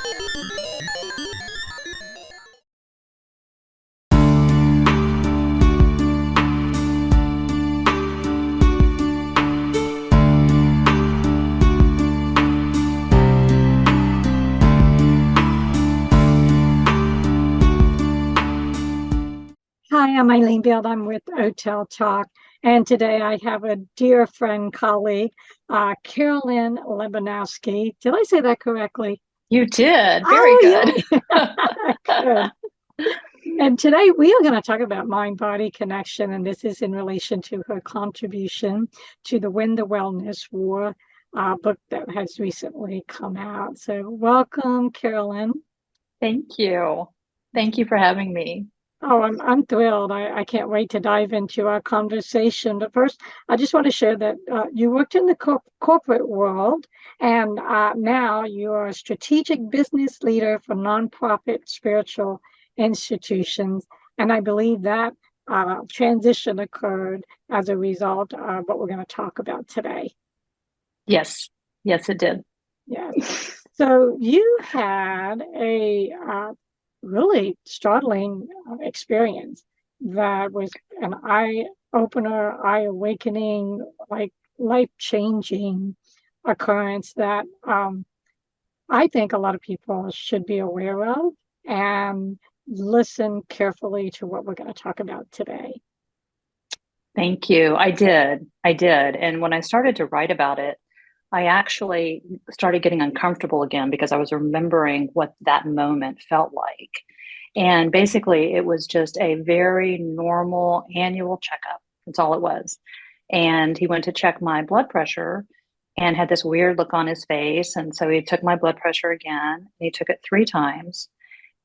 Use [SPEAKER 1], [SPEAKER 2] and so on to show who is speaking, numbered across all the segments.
[SPEAKER 1] Hi, I'm Eileen Beard. I'm with Hotel Talk. And today I have a dear friend, colleague, Carolyn Lebanowski. Did I say that correctly?
[SPEAKER 2] You did. Very
[SPEAKER 1] Oh,
[SPEAKER 2] good.
[SPEAKER 1] yeah. Good. And today we are going to talk about mind-body connection, and this is in relation to her contribution to the Win the Wellness War book that has recently come out. So welcome, Carolyn.
[SPEAKER 2] Thank you. Thank you for having me.
[SPEAKER 1] Oh, I'm thrilled. I can't wait to dive into our conversation. But first, I just want to share that you worked in the corporate world, and now you are a strategic business leader for nonprofit spiritual institutions. And I believe that transition occurred as a result of what we're going to talk about today.
[SPEAKER 2] Yes. Yes, it did.
[SPEAKER 1] Yes. So you had a really startling experience that was an eye opener, eye awakening, like life changing occurrence that I think a lot of people should be aware of and listen carefully to what we're going to talk about today.
[SPEAKER 2] Thank you. I did. I did. And when I started to write about it, I actually started getting uncomfortable again because I was remembering what that moment felt like. And basically, it was just a very normal annual checkup. That's all it was. And he went to check my blood pressure and had this weird look on his face. And so he took my blood pressure again. He took it 3 times.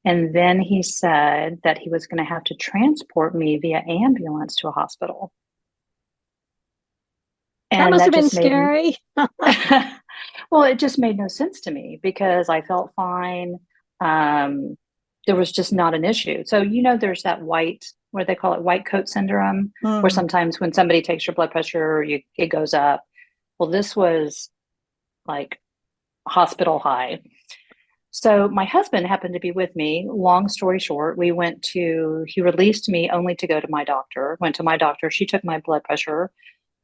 [SPEAKER 2] And then he said that he was going to have to transport me via ambulance to a hospital.
[SPEAKER 1] That
[SPEAKER 2] And
[SPEAKER 1] must
[SPEAKER 2] that
[SPEAKER 1] have been
[SPEAKER 2] just made,
[SPEAKER 1] scary.
[SPEAKER 2] well, it just made no sense to me because I felt fine. Um, there was just not an issue. So, there's that what they call it, white coat syndrome, where
[SPEAKER 1] Hmm.
[SPEAKER 2] sometimes when somebody takes your blood pressure, it goes up. Well, this was like hospital high. So my husband happened to be with me. Long story short, he released me only to go to my doctor, went to my doctor. She took my blood pressure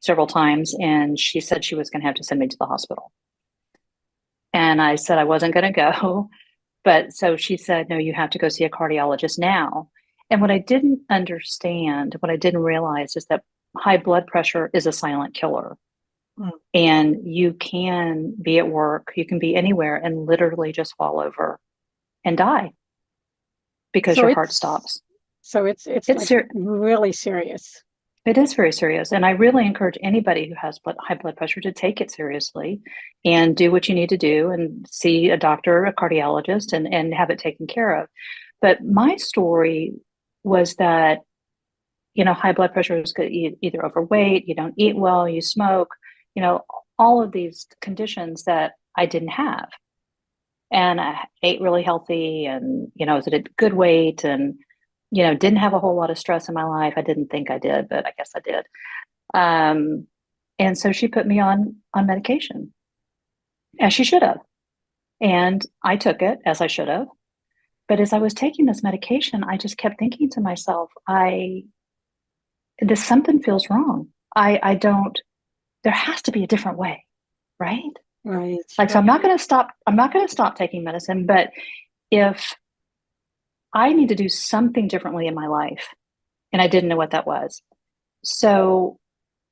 [SPEAKER 2] several times and she said she was going to have to send me to the hospital. And I said I wasn't going to go. But so she said, no, you have to go see a cardiologist now. And what I didn't understand, what I didn't realize is that high blood pressure is a silent killer.
[SPEAKER 1] Hmm.
[SPEAKER 2] And you can be at work, you can be anywhere and literally just fall over and die because
[SPEAKER 1] So
[SPEAKER 2] your heart
[SPEAKER 1] it's
[SPEAKER 2] stops.
[SPEAKER 1] it's
[SPEAKER 2] It's
[SPEAKER 1] like
[SPEAKER 2] ser-
[SPEAKER 1] really serious.
[SPEAKER 2] it is very serious. And I really encourage anybody who has high blood pressure to take it seriously and do what you need to do and see a doctor, a cardiologist, and have it taken care of. But my story was that, high blood pressure is either overweight, you don't eat well, you smoke, you know, all of these conditions that I didn't have. And I ate really healthy and, was at a good weight and, didn't have a whole lot of stress in my life. I didn't think I did, but I guess I did. Um, and so she put me on medication as she should have. And I took it as I should have. But as I was taking this medication, I just kept thinking to myself, this something feels wrong. I don't, there has to be a different way, right?
[SPEAKER 1] Right.
[SPEAKER 2] Like, so I'm not going to stop taking medicine, but if I need to do something differently in my life, and I didn't know what that was. So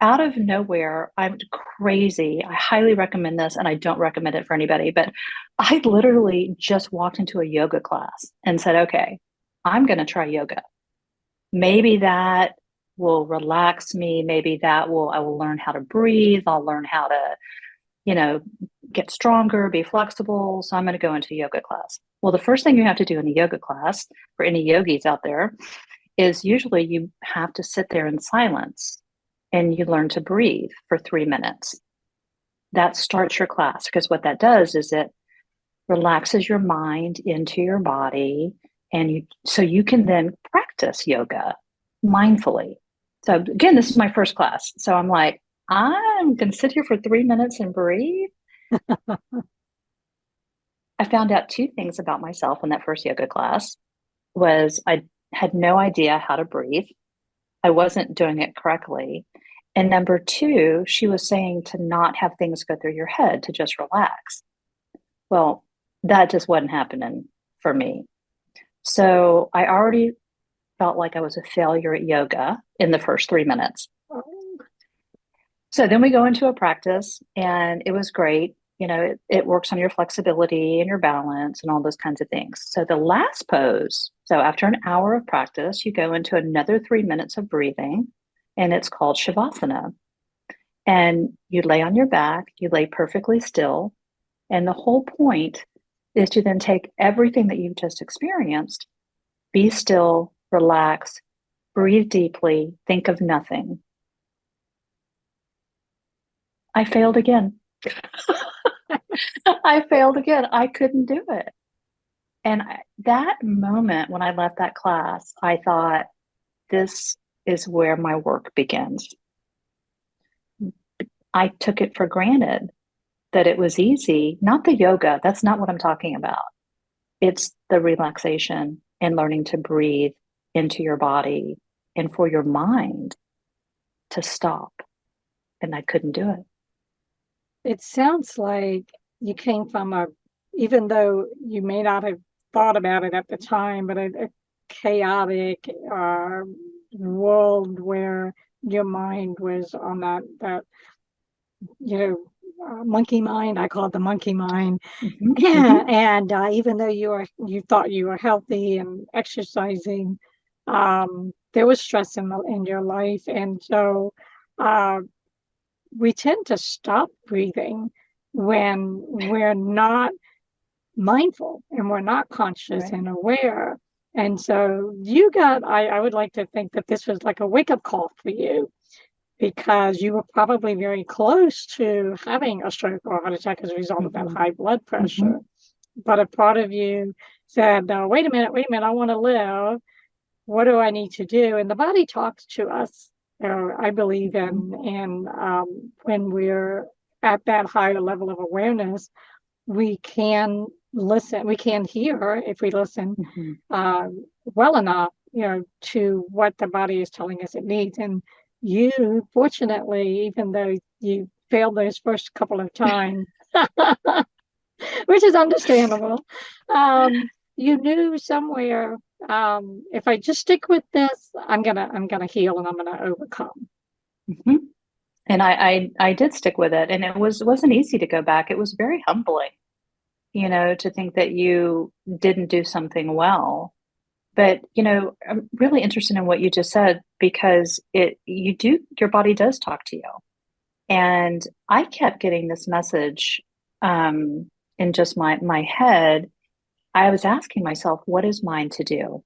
[SPEAKER 2] out of nowhere, I'm crazy. I highly recommend this, and I don't recommend it for anybody, but I literally just walked into a yoga class and said, okay, I'm going to try yoga. Maybe that will relax me. I will learn how to breathe. I'll learn how to, you know, get stronger, be flexible. So I'm going to go into yoga class. Well, the first thing you have to do in a yoga class for any yogis out there is usually you have to sit there in silence and you learn to breathe for 3 minutes. That starts your class because what that does is it relaxes your mind into your body so you can then practice yoga mindfully. So again, this is my first class. So I'm like, I'm going to sit here for 3 minutes and breathe. I found out two things about myself in that first yoga class was I had no idea how to breathe. I wasn't doing it correctly. And number two, she was saying to not have things go through your head, to just relax. Well, that just wasn't happening for me. So I already felt like I was a failure at yoga in the first 3 minutes. So then we go into a practice and it was great. It works on your flexibility and your balance and all those kinds of things. So the last pose, so after an hour of practice, you go into another 3 minutes of breathing, and it's called Shavasana. And you lay on your back, you lay perfectly still. And the whole point is to then take everything that you've just experienced, be still, relax, breathe deeply, think of nothing. I failed again. I failed again. I couldn't do it. And that moment when I left that class, I thought, this is where my work begins. I took it for granted that it was easy. Not the yoga. That's not what I'm talking about. It's the relaxation and learning to breathe into your body and for your mind to stop. And I couldn't do it.
[SPEAKER 1] It sounds like you came from even though you may not have thought about it at the time, but a chaotic world where your mind was on that monkey mind. I call it the monkey mind.
[SPEAKER 2] Mm-hmm,
[SPEAKER 1] Yeah,
[SPEAKER 2] mm-hmm.
[SPEAKER 1] and even though you thought you were healthy and exercising, there was stress in your life, and so uh, we tend to stop breathing when we're not mindful and we're not conscious
[SPEAKER 2] Right.
[SPEAKER 1] and aware. And so I would like to think that this was like a wake-up call for you because you were probably very close to having a stroke or a heart attack as a result of that
[SPEAKER 2] Mm-hmm,
[SPEAKER 1] high blood
[SPEAKER 2] mm-hmm,
[SPEAKER 1] pressure. But a part of you said, no, wait a minute, I want to live. What do I need to do? And the body talks to us, I believe,
[SPEAKER 2] mm-hmm,
[SPEAKER 1] and when we're at that higher level of awareness, we can listen, we can hear if we listen
[SPEAKER 2] mm-hmm.
[SPEAKER 1] uh, well enough, to what the body is telling us it needs. And you, fortunately, even though you failed those first couple of times, which is understandable, you knew somewhere, if I just stick with this, I'm gonna heal and I'm gonna overcome.
[SPEAKER 2] Mm-hmm. And I did stick with it, and wasn't easy to go back. It was very humbling, to think that you didn't do something well. But, I'm really interested in what you just said because your body does talk to you. And I kept getting this message in just my head. I was asking myself, what is mine to do?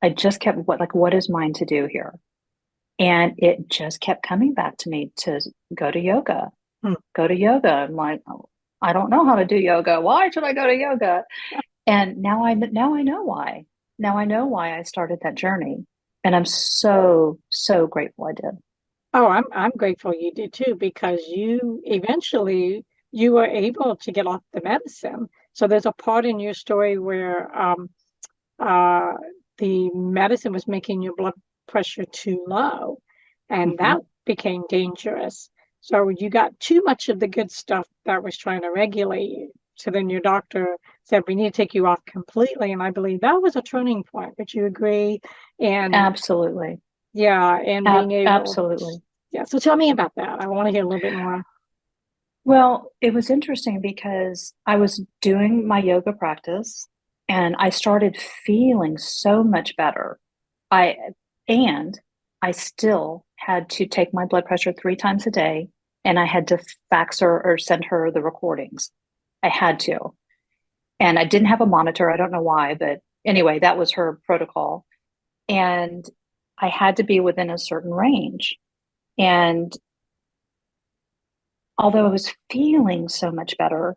[SPEAKER 2] I just kept what is mine to do here? And it just kept coming back to me to go to yoga,
[SPEAKER 1] Hmm.
[SPEAKER 2] go to yoga. I'm like, oh, I don't know how to do yoga. Why should I go to yoga? And now I know why. Now I know why I started that journey. And I'm so, so grateful I did.
[SPEAKER 1] Oh, I'm grateful you did too, because you were able to get off the medicine. So there's a part in your story where uh, the medicine was making your blood pressure too low, and
[SPEAKER 2] Hmm.
[SPEAKER 1] that became dangerous. So you got too much of the good stuff that was trying to regulate you. So then your doctor said, we need to take you off completely. And I believe that was a turning point. Would you agree? And
[SPEAKER 2] Absolutely.
[SPEAKER 1] yeah, and being able,
[SPEAKER 2] Absolutely.
[SPEAKER 1] yeah. So tell me about that. I want to hear a little bit more.
[SPEAKER 2] Well, it was interesting because I was doing my yoga practice and I started feeling so much better. I and I still had to take my blood pressure 3 times a day and I had to fax her or send her the recordings. I had to. And I didn't have a monitor. I don't know why, but anyway, that was her protocol. And I had to be within a certain range. And although I was feeling so much better,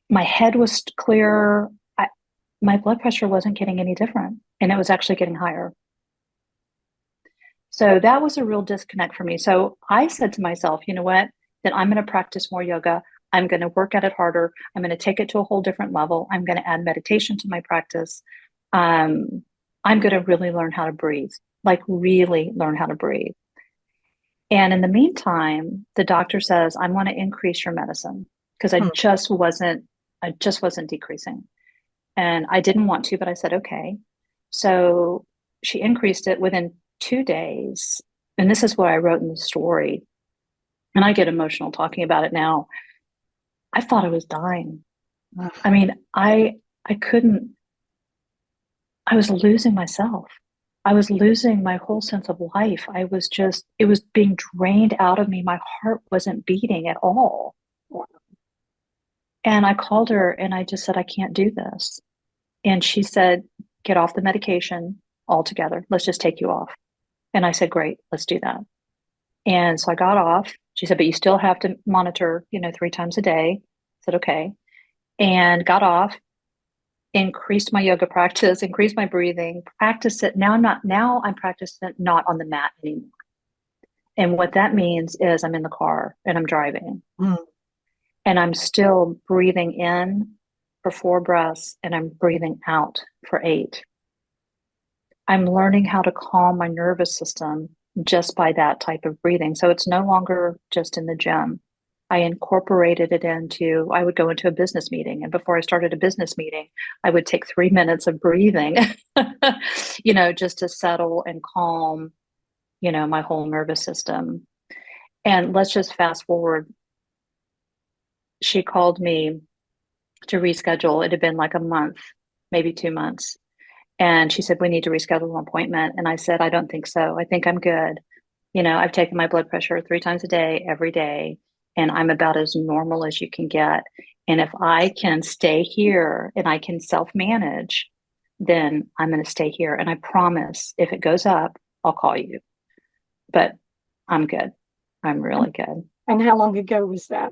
[SPEAKER 2] my head was clearer. My blood pressure wasn't getting any different, and it was actually getting higher. So that was a real disconnect for me. So I said to myself, you know what? Then I'm going to practice more yoga. I'm going to work at it harder. I'm going to take it to a whole different level. I'm going to add meditation to my practice. I'm going to really learn how to breathe, like really learn how to breathe. And in the meantime, the doctor says, I want to increase your medicine because I just wasn't decreasing. And I didn't want to, but I said, okay. So she increased it within 2 days. And this is what I wrote in the story. And I get emotional talking about it now. I thought I was dying. I mean, I couldn't, I was losing myself. I was losing my whole sense of life. I was just, it was being drained out of me. My heart wasn't beating at all. And I called her and I just said, I can't do this. And she said, get off the medication altogether. Let's just take you off. And I said, great, let's do that. And so I got off. She said, but you still have to monitor, 3 times a day. I said, okay. And got off, increased my yoga practice, increased my breathing, practice it. Now I'm practicing it not on the mat anymore. And what that means is I'm in the car and I'm driving.
[SPEAKER 1] Mm.
[SPEAKER 2] And I'm still breathing in for 4 breaths and I'm breathing out for 8. I'm learning how to calm my nervous system just by that type of breathing. So it's no longer just in the gym. I incorporated it into, I would go into a business meeting. And before I started a business meeting, I would take 3 minutes of breathing, just to settle and calm, my whole nervous system. And let's just fast forward. She called me to reschedule. It had been like a month, maybe 2 months. And she said, we need to reschedule an appointment. And I said, I don't think so. I think I'm good. I've taken my blood pressure 3 times a day, every day, and I'm about as normal as you can get. And if I can stay here and I can self-manage, then I'm going to stay here. And I promise if it goes up, I'll call you. But I'm good. I'm really good.
[SPEAKER 1] And how long ago was that?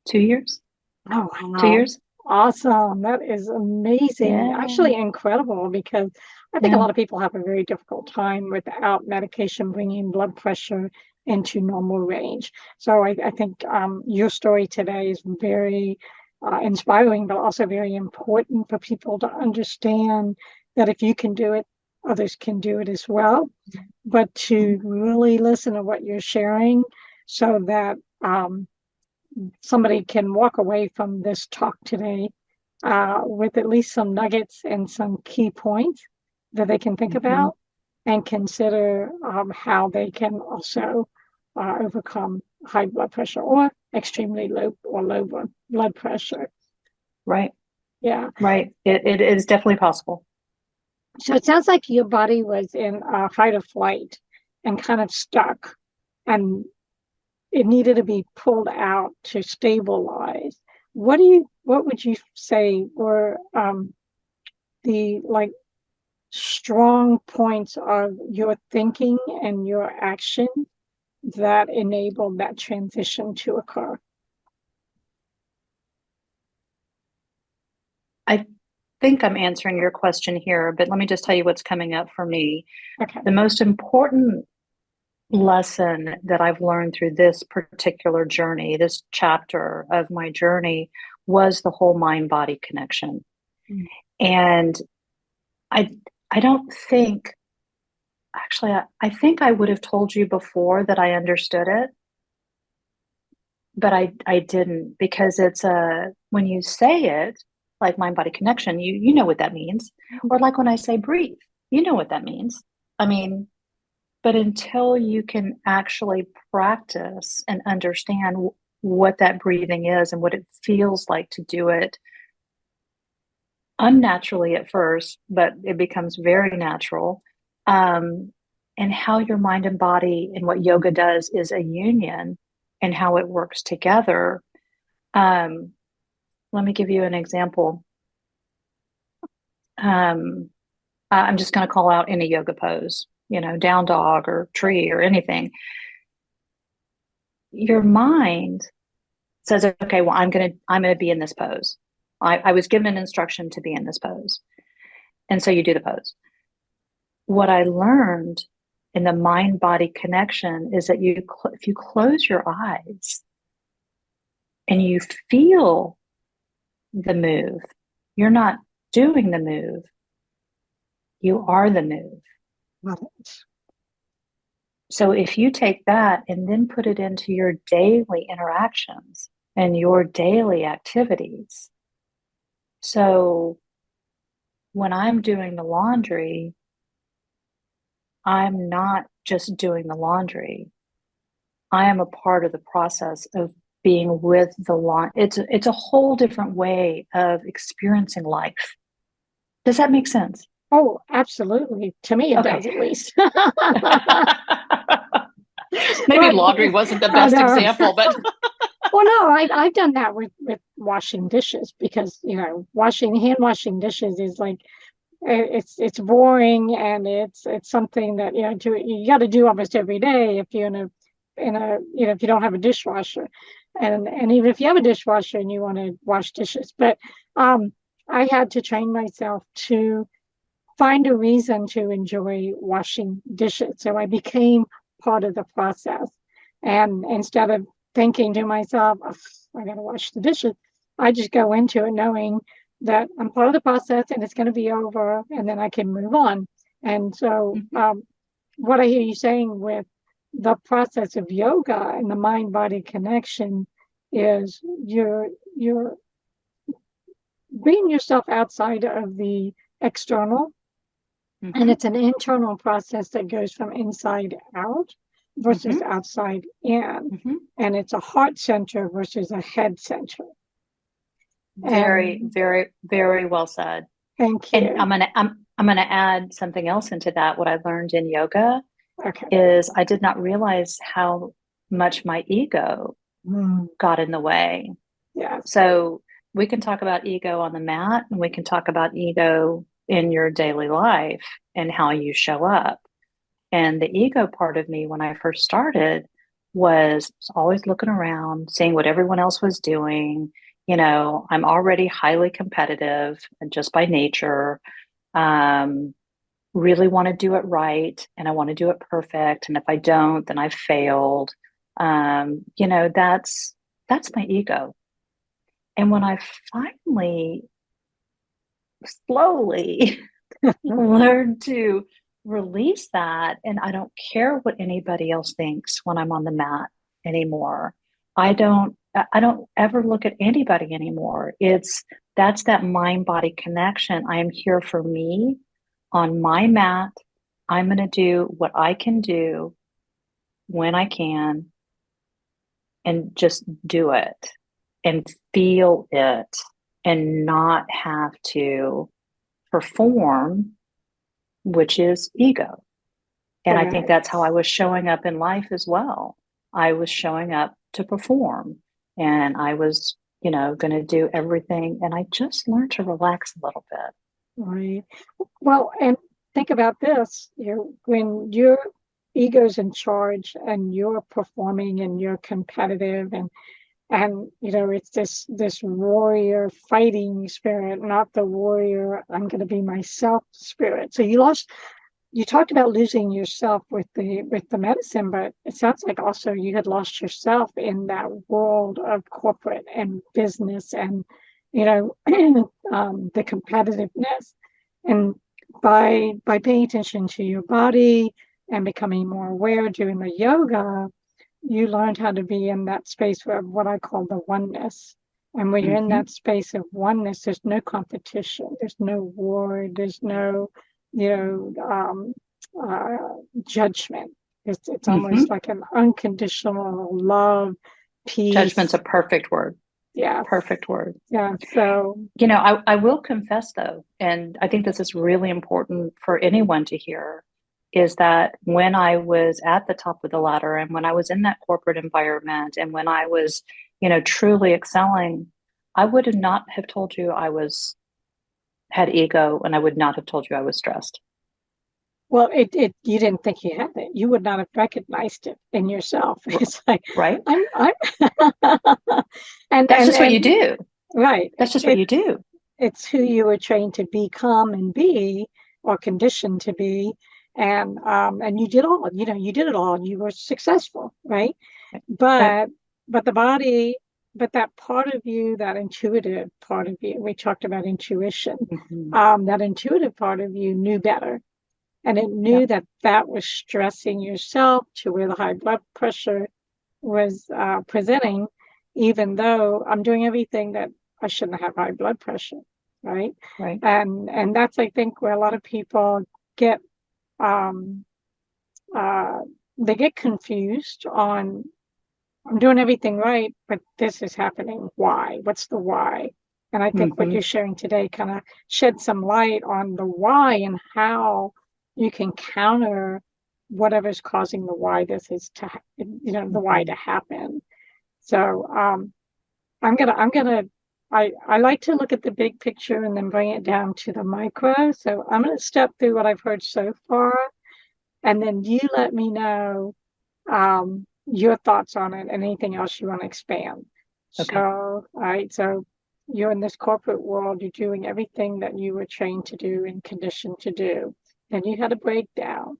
[SPEAKER 2] 2 years.
[SPEAKER 1] Oh,
[SPEAKER 2] 2
[SPEAKER 1] wow.
[SPEAKER 2] years.
[SPEAKER 1] Awesome. That is amazing.
[SPEAKER 2] Yeah.
[SPEAKER 1] Actually incredible, because I think a
[SPEAKER 2] Yeah.
[SPEAKER 1] lot of people have a very difficult time without medication bringing blood pressure into normal range. So I think your story today is very inspiring, but also very important for people to understand that if you can do it, others can do it as well. But to really listen to what you're sharing so that somebody can walk away from this talk today with at least some nuggets and some key points that they can think about and consider how they can also overcome high blood pressure or extremely low or low blood pressure.
[SPEAKER 2] Right.
[SPEAKER 1] Yeah.
[SPEAKER 2] Right. It is definitely possible.
[SPEAKER 1] So it sounds like your body was in a fight or flight and kind of stuck, and it needed to be pulled out to stabilize. What would you say were the strong points of your thinking and your action that enabled that transition to occur?
[SPEAKER 2] I think I'm answering your question here, but let me just tell you what's coming up for me.
[SPEAKER 1] Okay.
[SPEAKER 2] The most important lesson that I've learned through this particular journey, this chapter of my journey, was the whole mind-body connection. Mm. And I don't think, actually, I think I would have told you before that I understood it, but I didn't, because it's when you say it, like mind-body connection, you know what that means. Or like when I say breathe, you know what that means. I mean, but until you can actually practice and understand what that breathing is and what it feels like to do it unnaturally at first, but it becomes very natural, and how your mind and body and what yoga does is a union and how it works together. Let me give you an example. I'm just going to call out any yoga pose, down dog or tree or anything. Your mind says, okay, well, I'm going to be in this pose. I was given an instruction to be in this pose. And so you do the pose. What I learned in the mind body connection is that if you close your eyes and you feel the move. You're not doing the move. You are the move.
[SPEAKER 1] Love it.
[SPEAKER 2] So if you take that and then put it into your daily interactions and your daily activities. So when I'm doing the laundry, I'm not just doing the laundry. I am a part of the process of being with the laundry. It's a whole different way of experiencing life. Does that make sense?
[SPEAKER 1] Oh, absolutely. To me, it does
[SPEAKER 2] Okay.
[SPEAKER 1] at least.
[SPEAKER 2] Maybe
[SPEAKER 1] But
[SPEAKER 2] laundry wasn't the
[SPEAKER 1] I
[SPEAKER 2] best
[SPEAKER 1] know.
[SPEAKER 2] example, but
[SPEAKER 1] Well, no, I've done that with washing dishes because, hand washing dishes is like it's boring, and it's something that you got to do almost every day if you're in a if you don't have a dishwasher, and even if you have a dishwasher and you want to wash dishes. But um I had to train myself to find a reason to enjoy washing dishes. So I became part of the process. And instead of thinking to myself, "Ugh, I got to wash the dishes," I just go into it knowing that I'm part of the process and it's going to be over, and then I can move on. And so,
[SPEAKER 2] Mhm.
[SPEAKER 1] what I hear you saying with the process of yoga and the mind body connection is you're bringing yourself outside of the external, and
[SPEAKER 2] Mhm.
[SPEAKER 1] it's an internal process that goes from inside out versus
[SPEAKER 2] Mhm.
[SPEAKER 1] outside in.
[SPEAKER 2] Mhm.
[SPEAKER 1] And it's a heart center versus a head center.
[SPEAKER 2] Very,
[SPEAKER 1] And
[SPEAKER 2] very, very well said.
[SPEAKER 1] thank
[SPEAKER 2] And
[SPEAKER 1] you.
[SPEAKER 2] I'm gonna add something else into that. What I learned in yoga
[SPEAKER 1] Okay.
[SPEAKER 2] is I did not realize how much my ego
[SPEAKER 1] Mm,
[SPEAKER 2] got in the way.
[SPEAKER 1] yes.
[SPEAKER 2] So we can talk about ego on the mat, and we can talk about ego in your daily life and how you show up. And the ego part of me when I first started was always looking around, seeing what everyone else was doing. I'm already highly competitive just by nature. Um, really want to do it right, and I want to do it perfect. And if I don't, then I've failed. That's my ego. And when I finally slowly learned to release that, and I don't care what anybody else thinks when I'm on the mat anymore. I don't ever look at anybody anymore. That's that mind body connection. I am here for me on my mat. I'm going to do what I can do when I can and just do it and feel it and not have to perform, which is ego. And I think that's how I
[SPEAKER 1] Correct.
[SPEAKER 2] was showing up in life as well. I was showing up to perform, and I was, going to do everything. And I just learned to relax a little bit.
[SPEAKER 1] Right. Well, and think about this, when your ego's in charge and you're performing and you're competitive, and it's this warrior fighting spirit, not the warrior I'm going to be myself spirit. So you talked about losing yourself with the medicine, but it sounds like also you had lost yourself in that world of corporate and business, and you know the competitiveness. And by paying attention to your body and becoming more aware doing the yoga, you learned how to be in that space of what I call the oneness. And when you're in
[SPEAKER 2] Mm-hmm.
[SPEAKER 1] that space of oneness, there's no competition, there's no war, there's no, you know, judgment. It's
[SPEAKER 2] Mm-hmm.
[SPEAKER 1] almost like an unconditional love,
[SPEAKER 2] Judgment's a
[SPEAKER 1] peace.
[SPEAKER 2] perfect word.
[SPEAKER 1] Yes.
[SPEAKER 2] Perfect word.
[SPEAKER 1] Yeah. So,
[SPEAKER 2] I will confess though, and I think this is really important for anyone to hear, is that when I was at the top of the ladder and when I was in that corporate environment and when I was, truly excelling, I would have not have told you I was had ego, and I would not have told you I was stressed.
[SPEAKER 1] well, you didn't think you had it. You would not have recognized it in yourself. It's like,
[SPEAKER 2] Right?
[SPEAKER 1] I'm, and,
[SPEAKER 2] That's
[SPEAKER 1] and,
[SPEAKER 2] just what you
[SPEAKER 1] and,
[SPEAKER 2] do.
[SPEAKER 1] right.
[SPEAKER 2] That's just what
[SPEAKER 1] It,
[SPEAKER 2] you do.
[SPEAKER 1] it's who you were trained to become and be, or conditioned to be. And you did you did it all. You were successful, right?
[SPEAKER 2] Yep.
[SPEAKER 1] But but the body, but that part of you, that intuitive part of you, we talked about intuition,
[SPEAKER 2] Hmm.
[SPEAKER 1] that intuitive part of you knew better. And it
[SPEAKER 2] Yeah.
[SPEAKER 1] knew that that was stressing yourself to where the high blood pressure was presenting, even though I'm doing everything that I shouldn't have high blood pressure, right?
[SPEAKER 2] Right.
[SPEAKER 1] And that's, I think, where a lot of people get um, uh, they get confused on, I'm doing everything right, but this is happening. Why? What's the why? And I think what
[SPEAKER 2] Hmm.
[SPEAKER 1] you're sharing today kind of shed some light on the why and how you can counter whatever's causing the why this is to, the why to
[SPEAKER 2] Hmm.
[SPEAKER 1] happen. So I like to look at the big picture and then bring it down to the micro. So I'm gonna step through what I've heard so far, and then you let me know your thoughts on it and anything else you want to expand. So,
[SPEAKER 2] Okay.
[SPEAKER 1] all right, so you're in this corporate world, you're doing everything that you were trained to do and conditioned to do. Then you had a breakdown.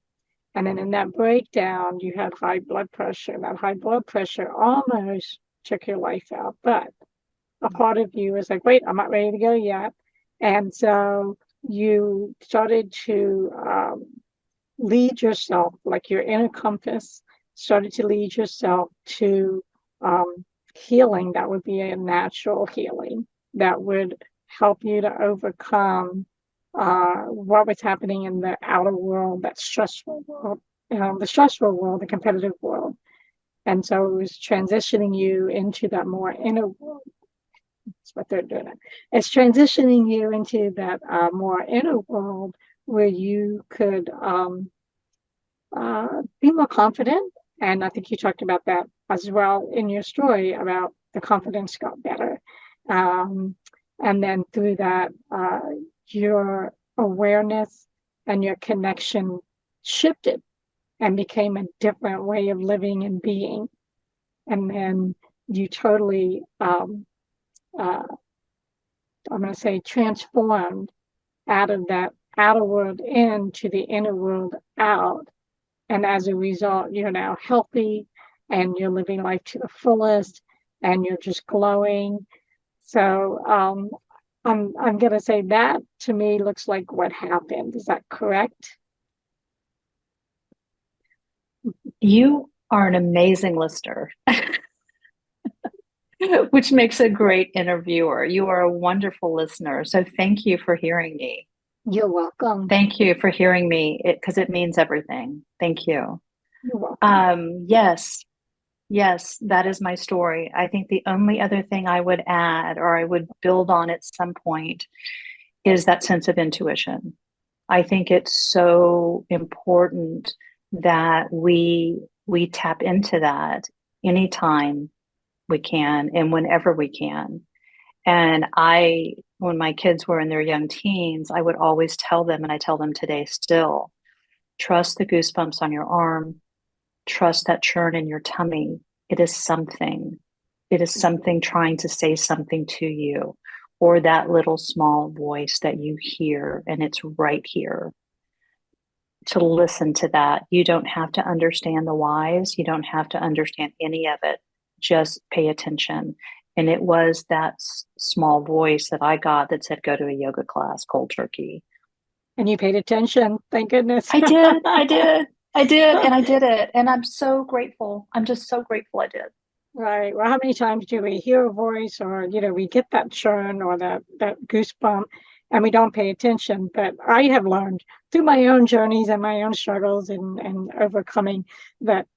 [SPEAKER 1] And then in that breakdown, you had high blood pressure. And that high blood pressure almost took your life out. But a part of you is like, wait, I'm not ready to go yet. And so you started to lead yourself, like your inner compass started to lead yourself to healing that would be a natural healing that would help you to overcome what was happening in the outer world, that stressful world, the stressful world, the competitive world. And so it was transitioning you into that more inner world. That's what they're doing. It's transitioning you into that more inner world where you could be more confident. And I think you talked about that as well in your story about the confidence got better. Um, and then through that, your awareness and your connection shifted and became a different way of living and being. And then you totally, I'm going to say, transformed out of that outer world into the inner world out. And as a result, you're now healthy and you're living life to the fullest and you're just glowing. So I'm gonna say that to me looks like what happened. Is that correct?
[SPEAKER 2] You are an amazing listener, which makes a great interviewer. You are a wonderful listener. So thank you for hearing me.
[SPEAKER 1] You're welcome.
[SPEAKER 2] Thank you for hearing me because it means everything. Thank you.
[SPEAKER 1] You're welcome.
[SPEAKER 2] Yes, yes, that is my story. I think the only other thing I would add or I would build on at some point is that sense of intuition. I think it's so important that we tap into that anytime we can and whenever we can. And when my kids were in their young teens, I would always tell them, and I tell them today still, trust the goosebumps on your arm, trust that churn in your tummy. It is something. It is something trying to say something to you, or that little small voice that you hear, and it's right here. To listen to that. You don't have to understand the whys, you don't have to understand any of it. Just pay attention. And it was that small voice that I got that said, go to a yoga class, cold turkey.
[SPEAKER 1] And you paid attention. Thank goodness.
[SPEAKER 2] I did, I did, I did, and I did it. And I'm so grateful. I'm just so grateful I did.
[SPEAKER 1] Right. Well, how many times do we hear a voice or, we get that churn or that goosebump and we don't pay attention? But I have learned through my own journeys and my own struggles and overcoming that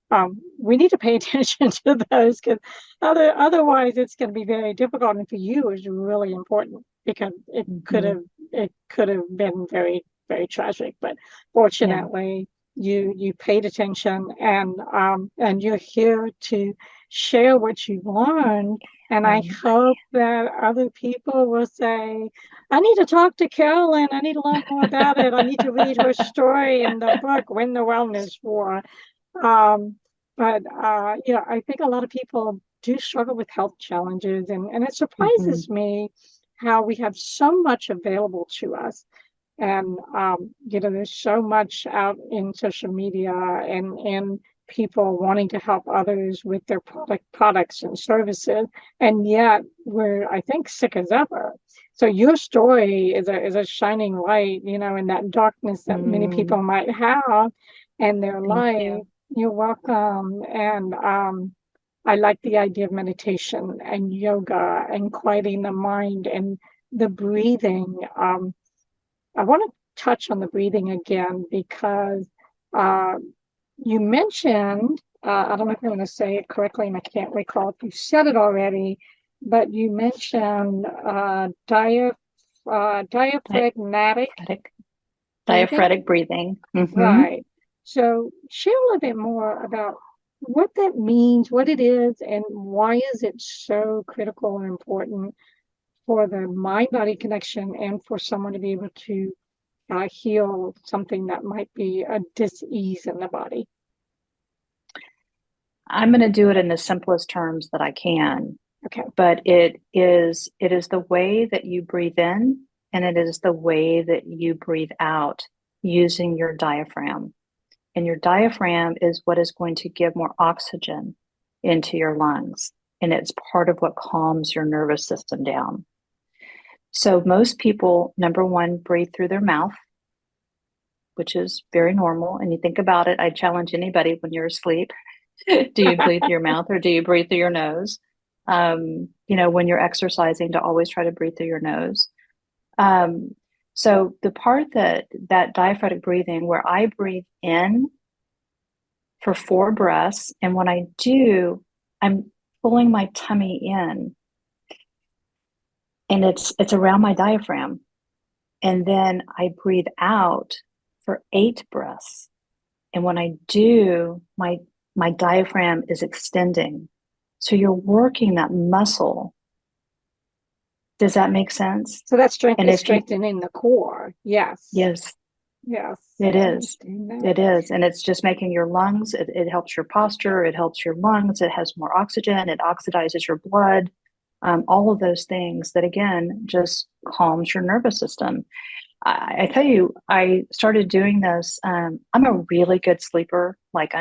[SPEAKER 1] we need to pay attention to those because otherwise it's going to be very difficult. And for you, it's really important because
[SPEAKER 2] Mm-hmm.
[SPEAKER 1] it could have been very, very tragic. But
[SPEAKER 2] Yeah.
[SPEAKER 1] fortunately, you paid attention and you're here to share what you've learned. And I
[SPEAKER 2] Um,
[SPEAKER 1] hope that other people will say, I need to talk to Carolyn. I need to learn more about it. I need to read her story in the book, Win the Wellness War. Um, but I think a lot of people do struggle with health challenges. And it
[SPEAKER 2] mhm.
[SPEAKER 1] surprises me how we have so much available to us. And there's so much out in social media and people wanting to help others with their products and services, and yet we're, I think, sick as ever. So your story is a shining light, in that darkness that many people might have in their
[SPEAKER 2] Thank
[SPEAKER 1] life.
[SPEAKER 2] you.
[SPEAKER 1] You're welcome. And I like the idea of meditation and yoga and quieting the mind and the breathing. I want to touch on the breathing again because uh, you mentioned, I don't know if I'm going to say it correctly, and I can't recall if you said it already, but you mentioned diaphragmatic breathing.
[SPEAKER 2] Diaphragmatic breathing.
[SPEAKER 1] Right. So share a little bit more about what that means, what it is, and why is it so critical and important for the mind-body connection and for someone to be able to heal something that might be a dis-ease in the body.
[SPEAKER 2] I'm going to do it in the simplest terms that I can,
[SPEAKER 1] Okay.
[SPEAKER 2] but it is the way that you breathe in and it is the way that you breathe out using your diaphragm. And your diaphragm is what is going to give more oxygen into your lungs. And it's part of what calms your nervous system down. So most people, number one, breathe through their mouth, which is very normal. And you think about it, I challenge anybody when you're asleep. Do you breathe through your mouth or do you breathe through your nose? When you're exercising, to always try to breathe through your nose. So the part that diaphragmatic breathing, where I breathe in for 4 breaths, and when I do, I'm pulling my tummy in, and it's around my diaphragm, and then I breathe out for 8 breaths, and when I do, my diaphragm is extending. So you're working that muscle. Does that make sense?
[SPEAKER 1] So that's strengthening the core. Yes.
[SPEAKER 2] Yes.
[SPEAKER 1] Yes.
[SPEAKER 2] It is. It is. And it's just making your lungs, it helps your posture, it helps your lungs, it has more oxygen, it oxidizes your blood, all of those things that, again, just calms your nervous system. I tell you, I started doing this. I'm a really good sleeper. Like,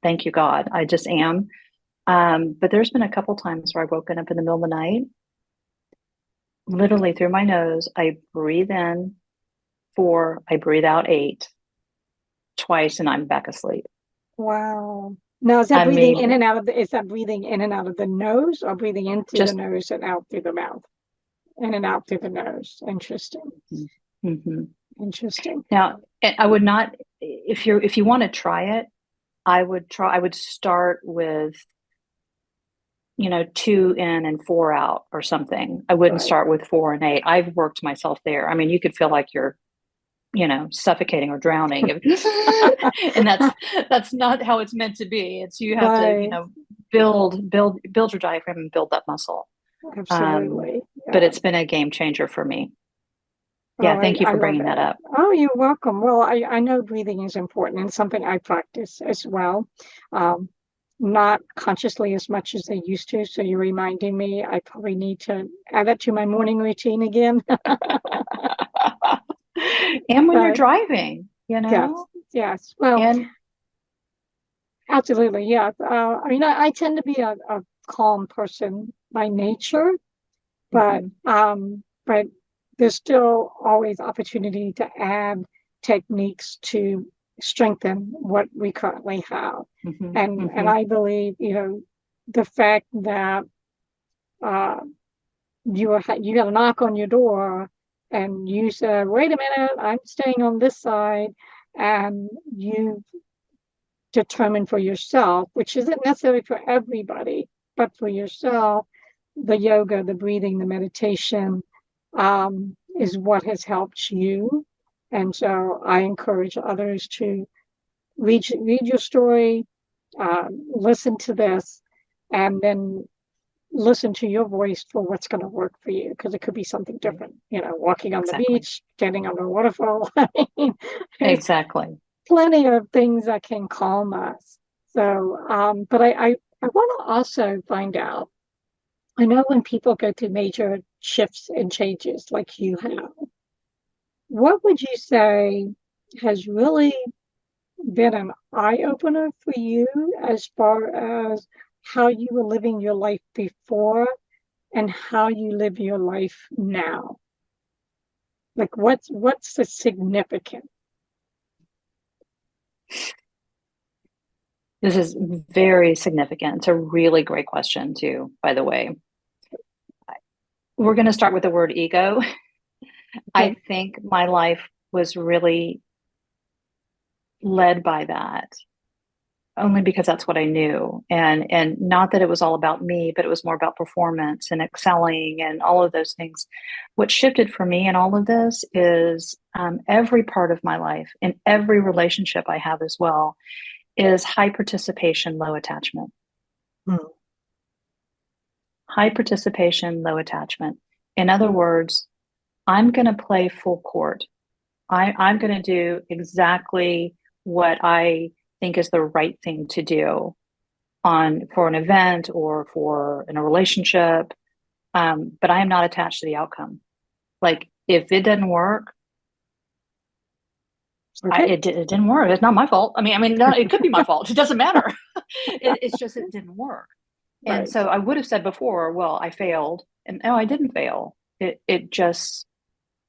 [SPEAKER 2] thank you, God, I just am. But there's been a couple times where I've woken up in the middle of the night, literally through my nose, I breathe in 4, I breathe out 8 twice, and I'm back asleep.
[SPEAKER 1] Wow. Now, is that breathing in and out of is that breathing in and out of the nose, or breathing in through the nose and out through the mouth? In and out through the nose. Interesting.
[SPEAKER 2] Mm-hmm.
[SPEAKER 1] Interesting.
[SPEAKER 2] Now, I would not, if you want to try it, I would start with, 2 in and 4 out or something. I wouldn't start with 4 and 8. I've worked myself there. I mean, you could feel like you're, suffocating or drowning. And that's not how it's meant to be. It's, you have to, build your diaphragm and build that muscle.
[SPEAKER 1] Absolutely.
[SPEAKER 2] But it's been a game changer for me. Yeah, thank you for bringing that up.
[SPEAKER 1] Oh, you're welcome. Well, I know breathing is important and something I practice as well. Not consciously as much as I used to. So you're reminding me I probably need to add that to my morning routine again.
[SPEAKER 2] And when you're driving,
[SPEAKER 1] Yes. Well, absolutely. Yeah. I tend to be a calm person by nature, but there's still always opportunity to add techniques to strengthen what we currently have. And I believe, the fact that you got a knock on your door and you said, wait a minute, I'm staying on this side, and you determine for yourself, which isn't necessarily for everybody, but for yourself, the yoga, the breathing, the meditation is what has helped you. And so I encourage others to read your story, listen to this, and then listen to your voice for what's going to work for you, because it could be something different. Walking on the beach, standing on a waterfall.
[SPEAKER 2] Exactly.
[SPEAKER 1] Plenty of things that can calm us. So, but I want to also find out. I know when people go through major shifts and changes like you have, what would you say has really been an eye-opener for you as far as how you were living your life before and how you live your life now? Like what's the significance?
[SPEAKER 2] This is very significant. It's a really great question, too, by the way. We're going to start with the word ego. I
[SPEAKER 1] Okay.
[SPEAKER 2] think my life was really led by that, only because that's what I knew. And not that it was all about me, but it was more about performance and excelling and all of those things. What shifted for me in all of this is every part of my life and every relationship I have as well is high participation, low attachment.
[SPEAKER 1] Hmm.
[SPEAKER 2] High participation, low attachment. In other words, I'm going to play full court. I'm going to do exactly what I think is the right thing to do on for an event or for in a relationship. But I am not attached to the outcome. Like if it didn't work,
[SPEAKER 1] Okay.
[SPEAKER 2] it didn't work. It's not my fault. No, it could be my fault. It doesn't matter. It's just it didn't work. And
[SPEAKER 1] Right.
[SPEAKER 2] so I would have said before, well, I failed, and no, I didn't fail. It just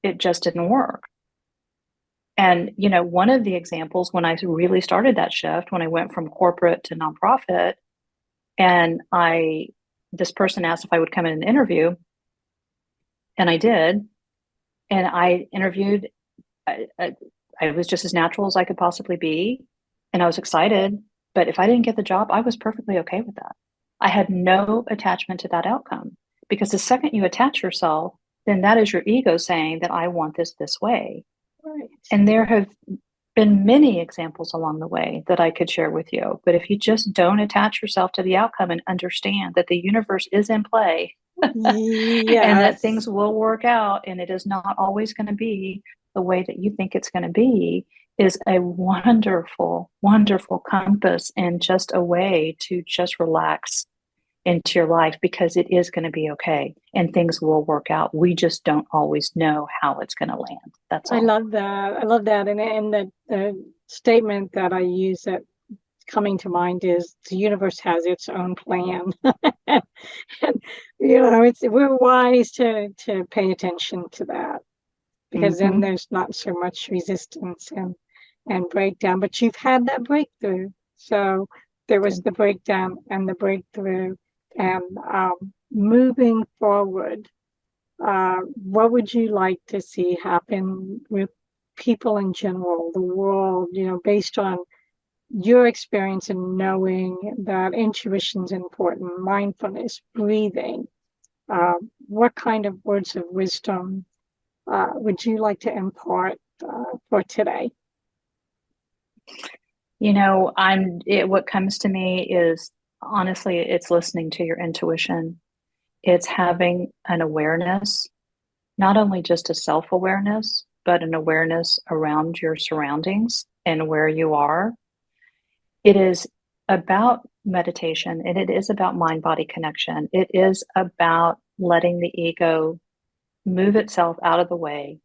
[SPEAKER 2] didn't work. And one of the examples when I really started that shift, when I went from corporate to nonprofit, and this person asked if I would come in and interview, and I did, and I interviewed. I was just as natural as I could possibly be, and I was excited. But if I didn't get the job, I was perfectly okay with that. I had no attachment to that outcome because the second you attach yourself, then that is your ego saying that I want this way.
[SPEAKER 1] Right.
[SPEAKER 2] And there have been many examples along the way that I could share with you. But if you just don't attach yourself to the outcome and understand that the universe is in play and that things
[SPEAKER 1] Yes.
[SPEAKER 2] will work out and it is not always going to be the way that you think it's going to be, is a wonderful, wonderful compass and just a way to just relax into your life because it is going to be okay and things will work out. We just don't always know how it's going to land. That's
[SPEAKER 1] I
[SPEAKER 2] all.
[SPEAKER 1] love that. I love that. And the statement that I use that coming to mind is the universe has its own plan. And we're wise to pay attention to that because then
[SPEAKER 2] Mm-hmm.
[SPEAKER 1] there's not so much resistance and breakdown. But you've had that breakthrough. So there was the breakdown and the breakthrough. And moving forward, what would you like to see happen with people in general, the world, based on your experience in knowing that intuition is important, mindfulness, breathing? What kind of words of wisdom would you like to impart for today?
[SPEAKER 2] What comes to me is honestly, it's listening to your intuition. It's having an awareness, not only just a self-awareness, but an awareness around your surroundings and where you are. It is about meditation and it is about mind-body connection. It is about letting the ego move itself out of the way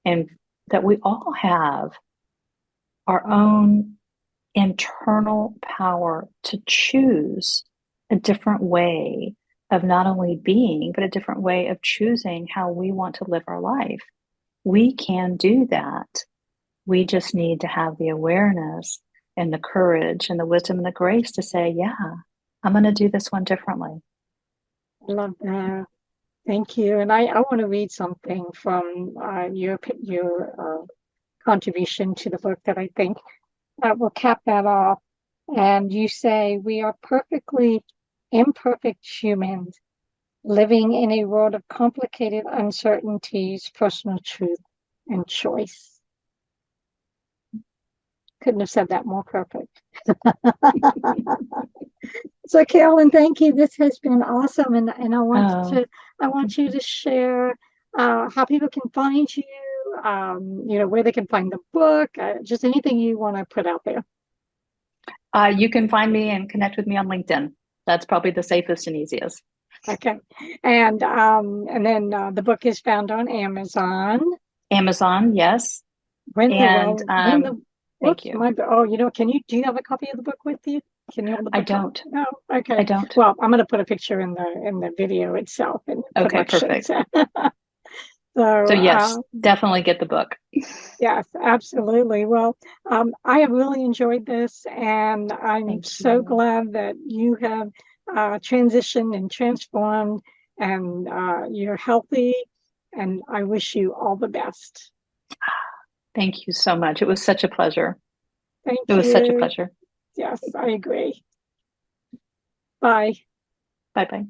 [SPEAKER 2] and that we all have our own internal power to choose a different way of not only being, but a different way of choosing how we want to live our life. We can do that. We just need to have the awareness and the courage and the wisdom and the grace to say, yeah, I'm going to do this one differently.
[SPEAKER 1] I love that. Thank you. And I want to read something from your contribution to the book that I think will cap that off. And you say, we are perfectly imperfect humans living in a world of complicated uncertainties, personal truth, and choice. Couldn't have said that more perfect. So, Carolyn, thank you. This has been awesome, and
[SPEAKER 2] Oh,
[SPEAKER 1] I want you to share how people can find you. Where they can find the book. Just anything you want to put out there.
[SPEAKER 2] you can find me and connect with me on LinkedIn. That's probably the safest and easiest.
[SPEAKER 1] Okay, and then the book is found on Amazon.
[SPEAKER 2] Amazon, yes.
[SPEAKER 1] When the
[SPEAKER 2] And
[SPEAKER 1] well, when the
[SPEAKER 2] Thank
[SPEAKER 1] Whoops,
[SPEAKER 2] you.
[SPEAKER 1] my, oh, do you have a copy of the book with you? Can you hold the
[SPEAKER 2] I
[SPEAKER 1] book up?
[SPEAKER 2] don't.
[SPEAKER 1] No,
[SPEAKER 2] I
[SPEAKER 1] okay.
[SPEAKER 2] don't.
[SPEAKER 1] Well, I'm going to put a picture in the video itself in
[SPEAKER 2] Okay,
[SPEAKER 1] production.
[SPEAKER 2] perfect.
[SPEAKER 1] So,
[SPEAKER 2] So yes, definitely get the book.
[SPEAKER 1] yes, absolutely. Well, I have really enjoyed this, and I'm
[SPEAKER 2] Thank
[SPEAKER 1] so
[SPEAKER 2] you.
[SPEAKER 1] glad that you have transitioned and transformed, and you're healthy, and I wish you all the best.
[SPEAKER 2] Thank you so much. It was such a pleasure. It
[SPEAKER 1] Thank
[SPEAKER 2] was such a
[SPEAKER 1] you.
[SPEAKER 2] pleasure.
[SPEAKER 1] Yes, I agree. Bye.
[SPEAKER 2] Bye bye.